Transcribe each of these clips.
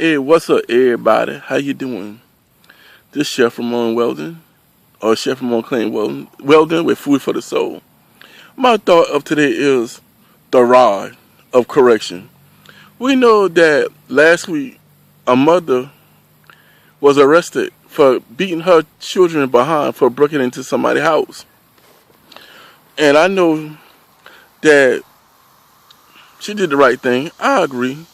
Hey, what's up, everybody? How you doing? This Chef Ramon Weldon, or Chef Ramon Clean Weldon with Food for the Soul. My thought of today is the rod of correction. We know that last week a mother was arrested for beating her children behind for breaking into somebody's house. And I know that she did the right thing. I agree.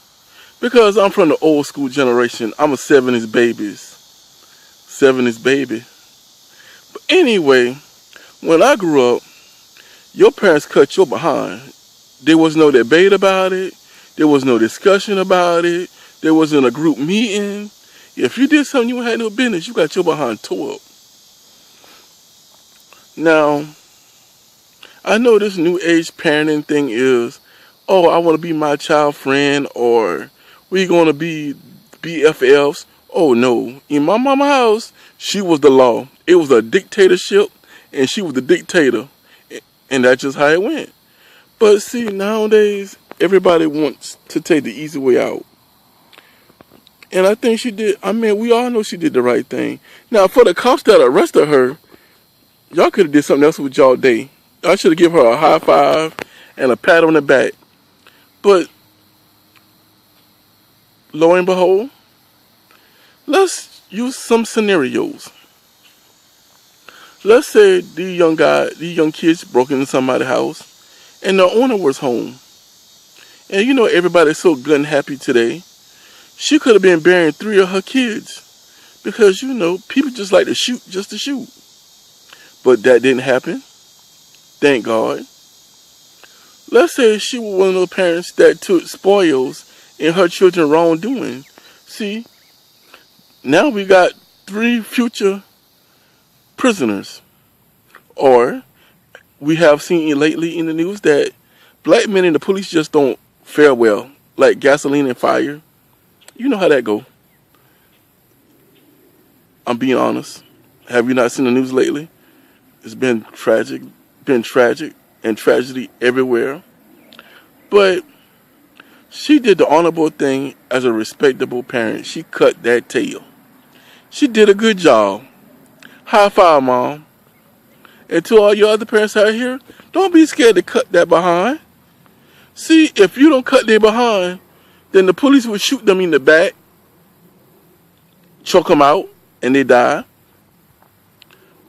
Because I'm from the old school generation. I'm a 70s baby. 70s baby. But anyway, when I grew up, your parents cut your behind. There was no debate about it. There was no discussion about it. There wasn't a group meeting. If you did something you had no business, you got your behind tore up. Now, I know this new age parenting thing is, oh, I want to be my child friend, or we going to be BFFs. Oh, no. In my mama's house, she was the law. It was a dictatorship, and she was the dictator. And that's just how it went. But see, nowadays, everybody wants to take the easy way out. And I think she did. I mean, we all know she did the right thing. Now, for the cops that arrested her, y'all could have did something else with y'all day. I should have given her a high five and a pat on the back. But lo and behold, let's use some scenarios. Let's say these young kids broke into somebody's house and the owner was home. And you know everybody's so good and happy today. She could have been burying 3 of her kids. Because you know, people just like to shoot just to shoot. But that didn't happen. Thank God. Let's say she was one of those parents that took spoils in her children's wrongdoing. See, now we got 3 future prisoners. Or we have seen lately in the news that black men in the police just don't fare well, like gasoline and fire. You know how that go. I'm being honest. Have you not seen the news lately? It's been tragic and tragedy everywhere. But she did the honorable thing as a respectable parent. She cut that tail. She did a good job. High five, Mom. And to all your other parents out here, don't be scared to cut that behind. See, if you don't cut their behind, then the police will shoot them in the back, choke them out, and they die.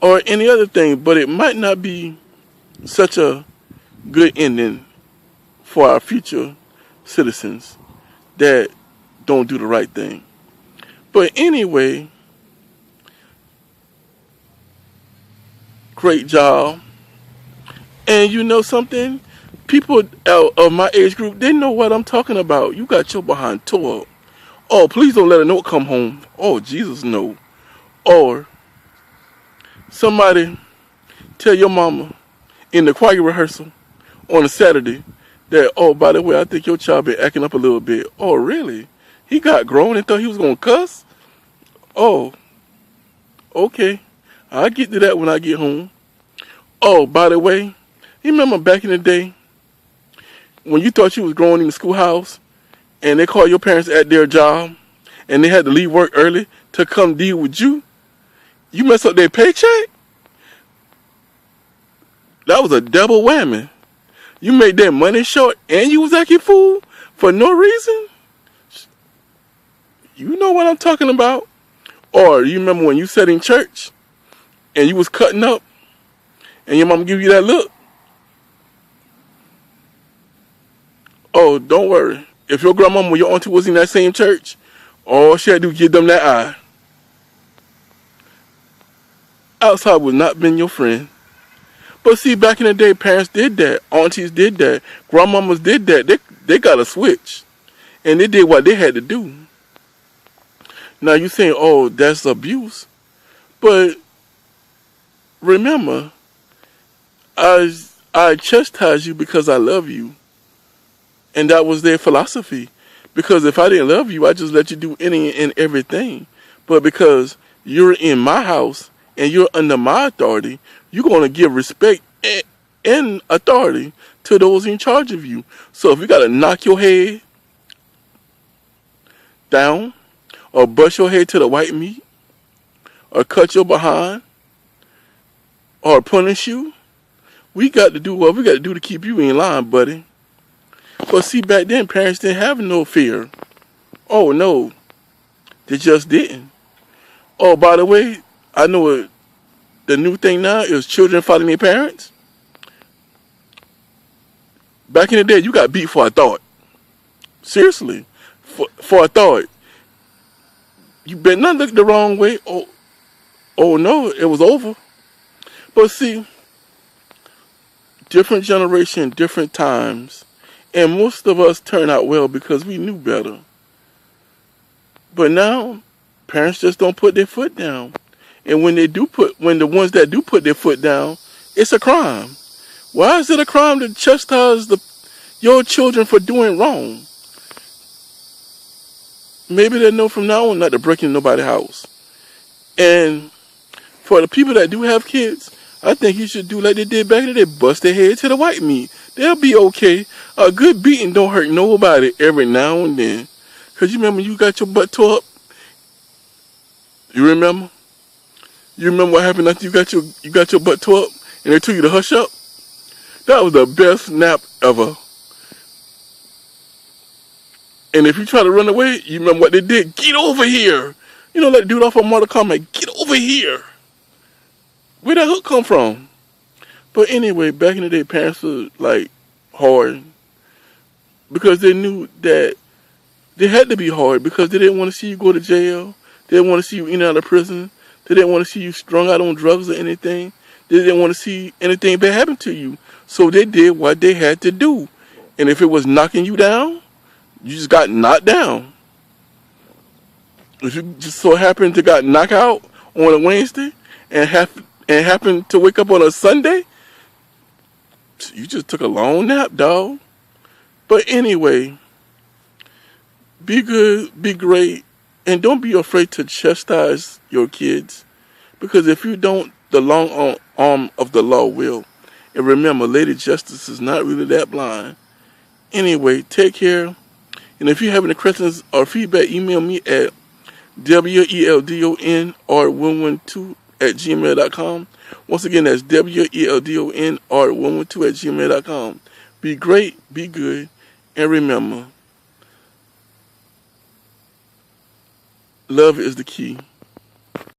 Or any other thing, but it might not be such a good ending for our future citizens that don't do the right thing. But anyway, great job. And you know something? People of my age group, they know what I'm talking about. You got your behind tore up. Oh, please don't let a note come home. Oh, Jesus, no. Or somebody tell your mama in the choir rehearsal on a Saturday that, oh, by the way, I think your child been acting up a little bit. Oh, really? He got grown and thought he was going to cuss? Oh, okay. I'll get to that when I get home. Oh, by the way, you remember back in the day when you thought you was growing in the schoolhouse and they called your parents at their job and they had to leave work early to come deal with you? You messed up their paycheck? That was a double whammy. You made that money short and you was acting fool for no reason? You know what I'm talking about. Or you remember when you sat in church and you was cutting up and your mom give you that look? Oh, don't worry. If your grandmama or your auntie was in that same church, all she had to do was give them that eye. Outside would not been your friend. But see, back in the day, parents did that. Aunties did that. Grandmamas did that. They got a switch. And they did what they had to do. Now you saying, oh, that's abuse. But remember, I chastise you because I love you. And that was their philosophy. Because if I didn't love you, I just let you do any and everything. But because you're in my house and you're under my authority, you're going to give respect and authority to those in charge of you. So if you got to knock your head down or bust your head to the white meat, or cut your behind, or punish you. We got to do what we got to do to keep you in line, buddy. But see, back then, parents didn't have no fear. Oh, no. They just didn't. Oh, by the way, I know the new thing now is children fighting their parents. Back in the day, you got beat for a thought. Seriously. For a thought. You better not look the wrong way. Oh no, it was over. But see, different generation, different times. And most of us turn out well because we knew better. But now, parents just don't put their foot down. And when the ones that do put their foot down, it's a crime. Why is it a crime to chastise your children for doing wrong? Maybe they know from now on not to break into nobody's house. And for the people that do have kids, I think you should do like they did back in the day, bust their head to the white meat. They'll be okay. A good beating don't hurt nobody every now and then. Because you remember you got your butt tore up? You remember? You remember what happened after you got your butt tore up and they told you to hush up? That was the best nap ever. And if you try to run away, you remember what they did? Get over here. You know, like the dude off of Mortal Kombat, get over here. Where that hook come from? But anyway, back in the day, parents were like hard because they knew that they had to be hard because they didn't want to see you go to jail. They didn't want to see you in and out of prison. They didn't want to see you strung out on drugs or anything. They didn't want to see anything bad happen to you. So they did what they had to do. And if it was knocking you down, you just got knocked down. If you just so happened to got knocked out on a Wednesday and happened to wake up on a Sunday, you just took a long nap, dog. But anyway, be good, be great, and don't be afraid to chastise your kids. Because if you don't, the long arm of the law will. And remember, Lady Justice is not really that blind. Anyway, take care. And if you have any questions or feedback, email me at weldonr112@gmail.com. Once again, that's weldonr112@gmail.com. Be great, be good, and remember, love is the key.